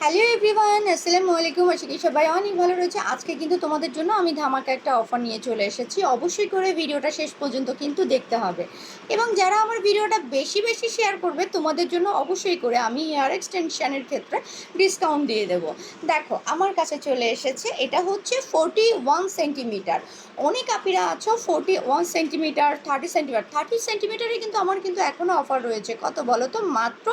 Hello everyone, আসসালামু আলাইকুম। আশা করি সবাই অনেক ভালো রয়েছে। আজকে কিন্তু তোমাদের জন্য আমি ধামাকা একটা অফার নিয়ে চলে এসেছি। অবশ্যই করে ভিডিওটা শেষ পর্যন্ত কিন্তু দেখতে হবে, এবং যারা আমার ভিডিওটা বেশি বেশি শেয়ার করবে তোমাদের জন্য অবশ্যই করে আমি হেয়ার এক্সটেনশানের ক্ষেত্রে ডিসকাউন্ট দিয়ে দেবো। দেখো আমার কাছে চলে এসেছে, এটা হচ্ছে 41 সেন্টিমিটার। অনেক আপিরা আছো 41 সেন্টিমিটার, 30 সেন্টিমিটার। 30 সেন্টিমিটারে কিন্তু আমার কিন্তু এখনও অফার রয়েছে। কত বলো তো? মাত্র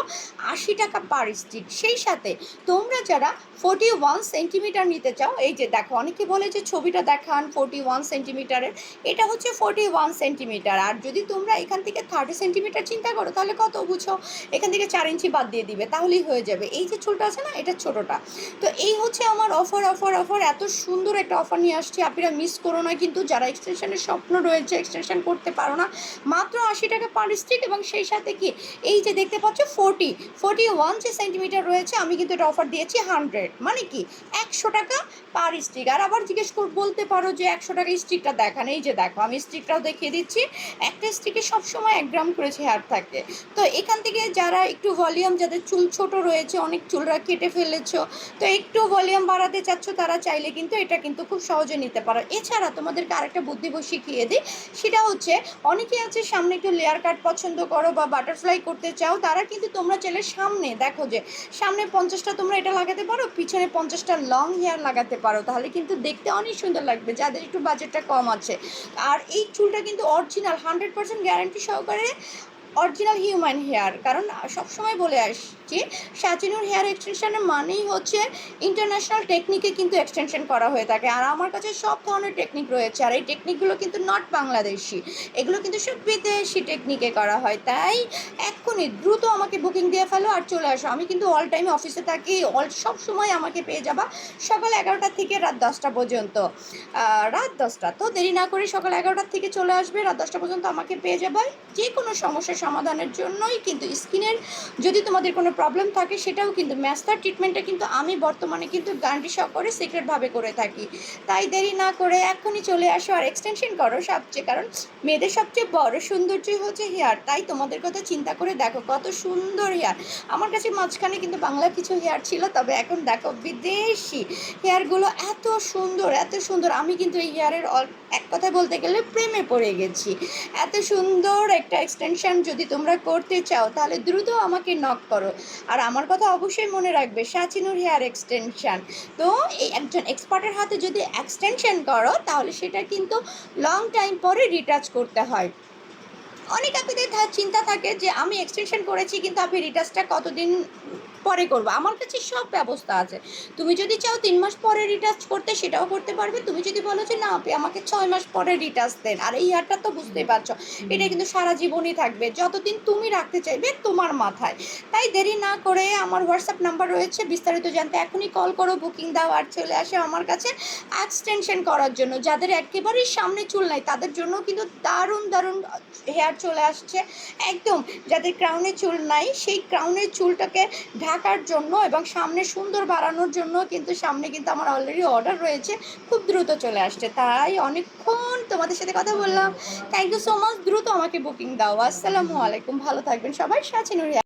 80 টাকা পার স্টিক। সেই সাথে তোমরা যারা 41 সেন্টিমিটার নিতে চাও, এই যে দেখো, অনেকে বলে যে ছবিটা দেখান 41 সেন্টিমিটারের, এটা হচ্ছে 41 সেন্টিমিটার। আর যদি তোমরা এখান থেকে 30 সেন্টিমিটার চিন্তা করো তাহলে কত বুঝো, এখান থেকে 4 ইঞ্চি বাদ দিয়ে দিবে তাহলেই হয়ে যাবে। এই যে চুলটা আছে না, এটা ছোটোটা। তো এই হচ্ছে আমার অফার অফার অফার এত সুন্দর একটা অফার নিয়ে আসছি, আপনারা মিস করো না কিন্তু। যারা এক্সটেনশনের স্বপ্ন রয়েছে, এক্সটেনশন করতে পারো না, মাত্র 80 টাকা পার স্টিক। এবং সেই সাথে কি, এই যে দেখতে পাচ্ছ 41 যে সেন্টিমিটার রয়েছে, আমি কিন্তু এটা অফার দিয়েছি 100, মানে কি 100 টাকা পার স্টিক। আর আবার জিজ্ঞেস বলতে পারো যে 100 টাকা স্টিকটা দেখান। এই যে দেখো, আমি স্টিকটাও দেখিয়ে দিচ্ছি। একটা স্টিকে সবসময় 1 গ্রাম করে হেয়ার থাকে। তো এখান থেকে যারা একটু ভলিউম, যাদের চুল ছোট রয়েছে, অনেক চুলরা কেটে ফেলেছো, তো একটু ভলিউম বাড়াতে চাচ্ছ, তারা চাইলে কিন্তু এটা কিন্তু খুব সহজে নিতে পারো। এছাড়া তোমাদেরকে আরেকটা বুদ্ধি শিখিয়ে দিই, সেটা হচ্ছে অনেকে আছে সামনে একটু লেয়ার কাট পছন্দ করো বা বাটারফ্লাই করতে চাও, তারা কিন্তু তোমরা চাইলে সামনে দেখো যে সামনে 50টা তোমরা এটা লাগাতে পারো, পিছনে 50টা লং হেয়ার লাগাতে পারো, তাহলে কিন্তু দেখতে অনেক সুন্দর লাগবে যাদের একটু বাজেটটা কম আছে। আর এই চুলটা কিন্তু অরিজিনাল 100% গ্যারান্টি সহকারে অরিজিনাল হিউম্যান হেয়ার। কারণ সবসময় বলে আসছি, সাচিনুর হেয়ার এক্সটেনশনের মানেই হচ্ছে ইন্টারন্যাশনাল টেকনিকে কিন্তু এক্সটেনশন করা হয়ে থাকে। আর আমার কাছে সব ধরনের টেকনিক রয়েছে, আর এই টেকনিকগুলো কিন্তু নট বাংলাদেশি, এগুলো কিন্তু সব বিদেশি টেকনিকে করা হয়। তাই এক্ষুনি দ্রুত আমাকে বুকিং দিয়ে ফেলো আর চলে আসো। আমি কিন্তু অল টাইম অফিসে থাকি, সব সময় আমাকে পেয়ে যাবা সকাল 11টা থেকে রাত 10টা পর্যন্ত। রাত 10টা তো দেরি না করে সকাল 11টার থেকে চলে আসবে, রাত 10টা পর্যন্ত আমাকে পেয়ে যাবে। যে কোনো সমস্যার সমাধানের জন্যই কিন্তু, স্কিনের যদি তোমাদের কোনো প্রবলেম থাকে সেটাও কিন্তু, ম্যাস্টার ট্রিটমেন্টটা কিন্তু আমি বর্তমানে কিন্তু গ্যারান্টি সহকারে সিক্রেটভাবে করে থাকি। তাই দেরি না করে এখনই চলে আসো আর এক্সটেনশন করো সবচেয়ে। কারণ মেয়েদের সবচেয়ে বড় সৌন্দর্যই হচ্ছে হেয়ার। তাই তোমাদের কথা চিন্তা করে দেখো কত সুন্দর হেয়ার। আমার কাছে মাঝখানে কিন্তু বাংলা কিছু হেয়ার ছিল, তবে এখন দেখো বিদেশি হেয়ারগুলো এত সুন্দর এত সুন্দর। আমি কিন্তু এই হেয়ারের এক কথায় বলতে গেলে প্রেমে পড়ে গেছি। এত সুন্দর একটা এক্সটেনশন যদি তোমরা করতে চাও তাহলে দ্রুত আমাকে নক করো। আর আমার কথা অবশ্যই মনে রাখবে, সাচিনুর হেয়ার এক্সটেনশন। তো এই একজন এক্সপার্টের হাতে যদি এক্সটেনশন করো তাহলে সেটা কিন্তু লং টাইম পরে রিটাচ করতে হয়। অনেক আপনাদের চিন্তা থাকে যে আমি এক্সটেনশন করেছি কিন্তু আপনি রিটাচটা কতদিন পরে করবো। আমার কাছে সব ব্যবস্থা আছে। তুমি যদি চাও 3 মাস পরে রিটাচ করতে, সেটাও করতে পারবে। তুমি যদি বলো যে না আপনি আমাকে 6 মাস পরে রিটাচ দেন, আর এই হেয়ারটা তো বুঝতেই পারছো, এটা কিন্তু সারা জীবনই থাকবে, যতদিন তুমি রাখতে চাইবে তোমার মাথায়। তাই দেরি না করে আমার হোয়াটসঅ্যাপ নাম্বার রয়েছে, বিস্তারিত জানতে এখনই কল করো, বুকিং দাও আর চলে আসো আমার কাছে এক্সটেনশন করার জন্য। যাদের একেবারেই সামনে চুল নাই তাদের জন্য কিন্তু দারুণ দারুণ হেয়ার চলে আসছে। একদম যাদের ক্রাউনে চুল নাই, সেই ক্রাউনের চুলটাকে ঢাকার জন্য এবং সামনে সুন্দর বাড়ানোর জন্য কিন্তু সামনে কিন্তু আমার অলরেডি অর্ডার রয়েছে, খুব দ্রুত চলে আসছে। তাই অনেকক্ষণ তোমাদের সাথে কথা বললাম। থ্যাংক ইউ সো মাচ, দ্রুত আমাকে বুকিং দাও। আসসালামু আলাইকুম, ভালো থাকবেন সবাই। সাচিনুর